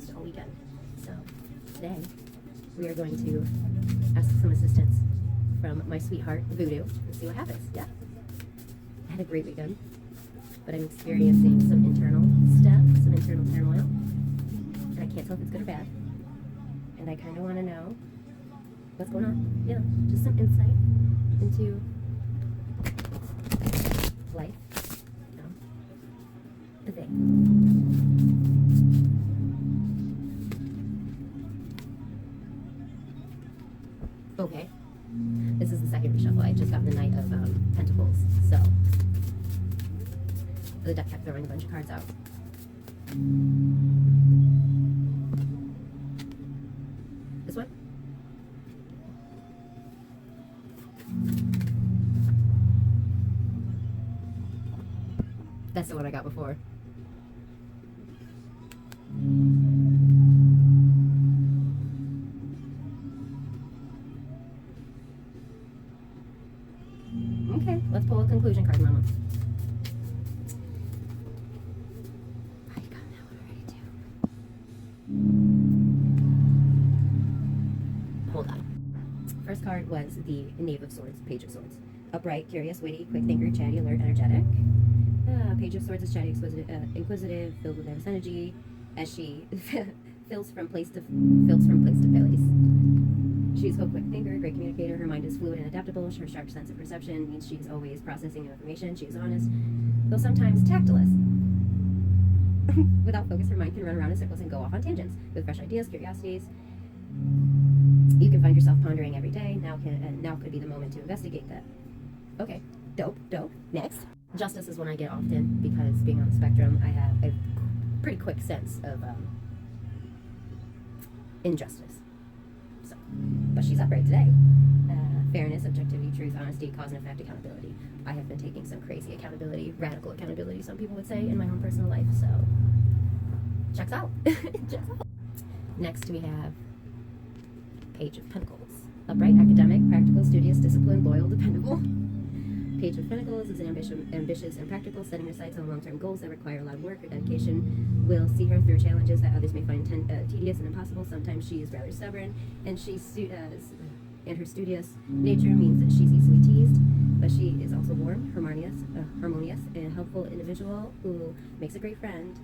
confused all weekend. So today we are going to ask some assistance from my sweetheart, Voodoo, and see what happens. Yeah. I had a great weekend, but I'm experiencing some internal stuff, some internal turmoil, and I can't tell if it's good or bad. And I kind of want to know what's going on. You know, just some insight into life. You know, the thing. Okay. This is the second reshuffle. I just got the Knight of Pentacles, so the deck kept throwing a bunch of cards out. This one? That's the one I got before. Okay, let's pull a conclusion card, Mama. I got that one already too. Hold on. First card was the Knave of Swords, Page of Swords. Upright, curious, witty, quick thinker, chatty, alert, energetic. Page of Swords is chatty, inquisitive, filled with nervous energy, as she fills from place to place. She's a quick thinker, great communicator. Her mind is fluid and adaptable. Her sharp sense of perception means she's always processing information. She is honest, though sometimes tactless. Without focus, her mind can run around in circles and go off on tangents with fresh ideas, curiosities. You can find yourself pondering every day. Now could be the moment to investigate that. Okay, dope. Next. Justice is one I get often because being on the spectrum, I have a pretty quick sense of injustice. So, but she's upright today. Fairness, objectivity, truth, honesty, cause and effect, accountability. I have been taking some crazy accountability, radical accountability, some people would say, in my own personal life. So, checks out. Checks out. Next we have Page of Pentacles. Upright, academic, practical, studious, disciplined, loyal, dependable. Page of Pentacles is an ambitious and practical, setting her sights on long-term goals that require a lot of work. Her dedication will see her through challenges that others may find tedious and impossible. Sometimes she is rather stubborn, and her studious nature means that she's easily teased, but she is also warm, harmonious, and a helpful individual who makes a great friend.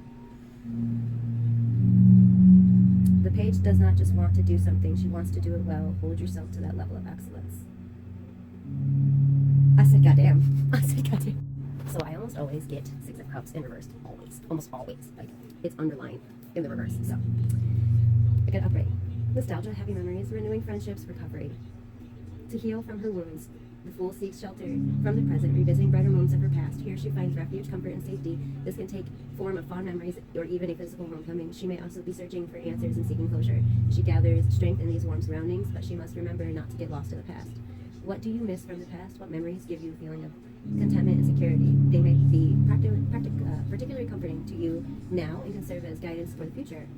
The page does not just want to do something, she wants to do it well. Hold yourself to that level of excellence. I said goddamn. So I almost always get Six of Cups in reverse. Almost always. Like, it's underlined in the reverse. So I get upright. Nostalgia, happy memories, renewing friendships, recovery. To heal from her wounds, the fool seeks shelter from the present, revisiting brighter moments of her past. Here she finds refuge, comfort, and safety. This can take form of fond memories or even a physical homecoming. She may also be searching for answers and seeking closure. She gathers strength in these warm surroundings, but she must remember not to get lost in the past. What do you miss from the past? What memories give you a feeling of contentment and security? They may be particularly comforting to you now and can serve as guidance for the future.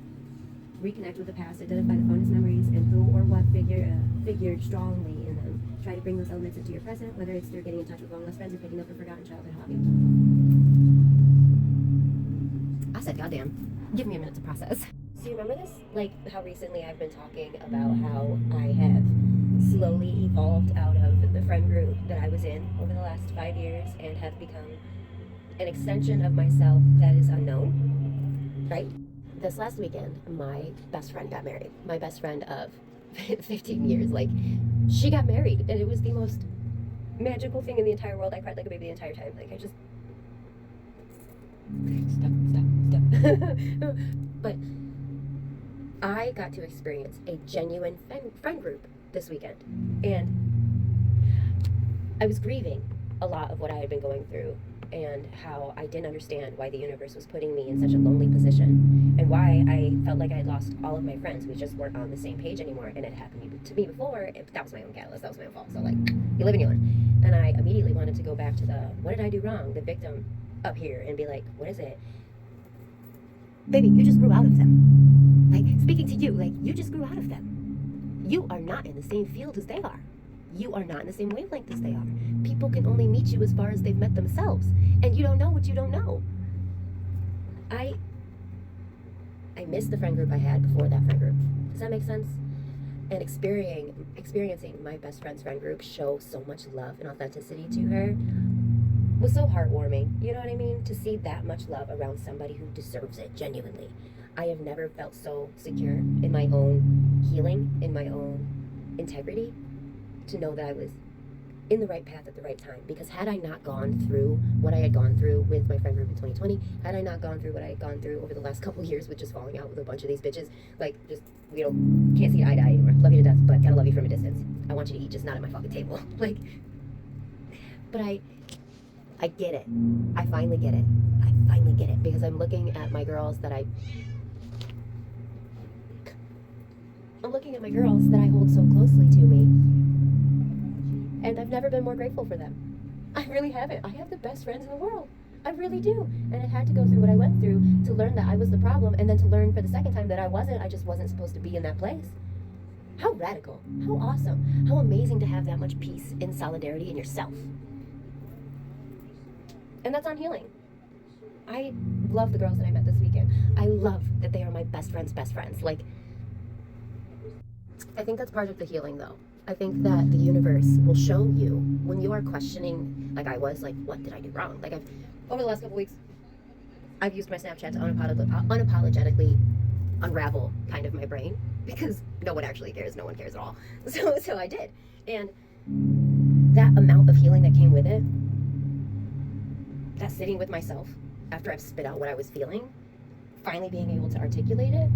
Reconnect with the past, identify the fondest memories and who or what figured strongly in them. Try to bring those elements into your present, whether it's through getting in touch with long lost friends or picking up a forgotten childhood hobby. I said goddamn. Give me a minute to process. So you remember this? Like how recently I've been talking about how I have slowly evolved out of the friend group that I was in over the last 5 years and have become an extension of myself that is unknown, right? This last weekend, my best friend got married. My best friend of 15 years. Like, she got married, and it was the most magical thing in the entire world. I cried like a baby the entire time. Like, I just... Stop. But I got to experience a genuine friend group this weekend, and I was grieving a lot of what I had been going through and how I didn't understand why the universe was putting me in such a lonely position and why I felt like I had lost all of my friends. We just weren't on the same page anymore, and it happened to me before. That was my own catalyst. That was my own fault. So, like, you live and you learn. And I immediately wanted to go back to the what did I do wrong, the victim up here, and be like, what is it? Baby, you just grew out of them. Like, speaking to you, like, you just grew out of them. You are not in the same field as they are. You are not in the same wavelength as they are. People can only meet you as far as they've met themselves. And you don't know what you don't know. I miss the friend group I had before that friend group. Does that make sense? And experiencing my best friend's friend group show so much love and authenticity to her was so heartwarming. You know what I mean? To see that much love around somebody who deserves it genuinely. I have never felt so secure in my own healing, in my own integrity, to know that I was in the right path at the right time. Because had I not gone through what I had gone through with my friend group in 2020, had I not gone through what I had gone through over the last couple of years with just falling out with a bunch of these bitches, like, just, we can't see eye to eye anymore. Love you to death, but kind of love you from a distance. I want you to eat, just not at my fucking table. Like, but I get it. I finally get it. I finally get it, because I'm looking at my girls that I'm looking at my girls that I hold so closely to me. And I've never been more grateful for them. I really haven't. I have the best friends in the world. I really do. And I had to go through what I went through to learn that I was the problem, and then to learn for the second time that I wasn't. I just wasn't supposed to be in that place. How radical. How awesome. How amazing to have that much peace and solidarity in yourself. And that's on healing. I love the girls that I met this weekend. I love that they are my best friends' best friends. Like, I think that's part of the healing, though. I think that the universe will show you when you are questioning, like I was, like, what did I do wrong? Like, over the last couple weeks, I've used my Snapchat to unapologetically unravel kind of my brain, because no one actually cares. No one cares at all. So I did. And that amount of healing that came with it, that sitting with myself after I've spit out what I was feeling, finally being able to articulate it,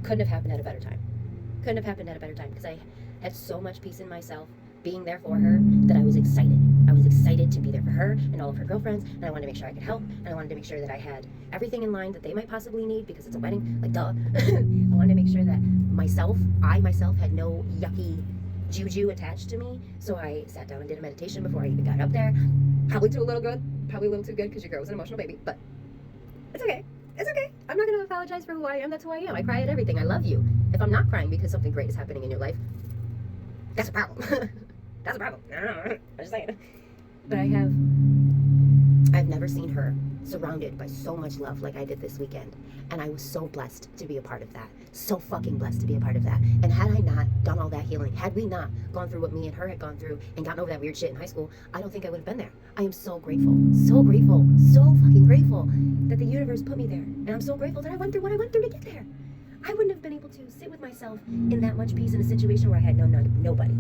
couldn't have happened at a better time. Couldn't have happened at a better time, because I had so much peace in myself being there for her that I was excited. I was excited to be there for her and all of her girlfriends, and I wanted to make sure I could help, and I wanted to make sure that I had everything in line that they might possibly need, because it's a wedding, like, duh. I wanted to make sure that I myself had no yucky juju attached to me, so I sat down and did a meditation before I even got up there. Probably a little too good, because your girl was an emotional baby, but it's okay. It's okay. I'm not going to apologize for who I am. That's who I am. I cry at everything. I love you. If I'm not crying because something great is happening in your life, that's a problem. That's a problem. I'm just saying. But I've never seen her surrounded by so much love like I did this weekend. And I was so blessed to be a part of that. So fucking blessed to be a part of that. And had I not done all that healing, had we not gone through what me and her had gone through and gotten over that weird shit in high school, I don't think I would have been there. I am so grateful. So grateful. So fucking grateful that the universe put me there. And I'm so grateful that I went through what I went through to get there. I wouldn't have been able to sit with myself in that much peace in a situation where I had nobody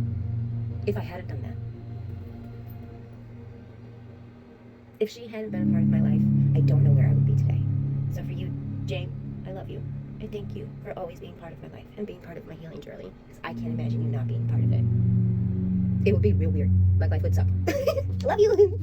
if I hadn't done that. If she hadn't been a part of my life, I don't know where I would be today. So for you, Jane, I love you. I thank you for always being part of my life and being part of my healing journey, because I can't imagine you not being part of it. It would be real weird. Like, life would suck. Love you.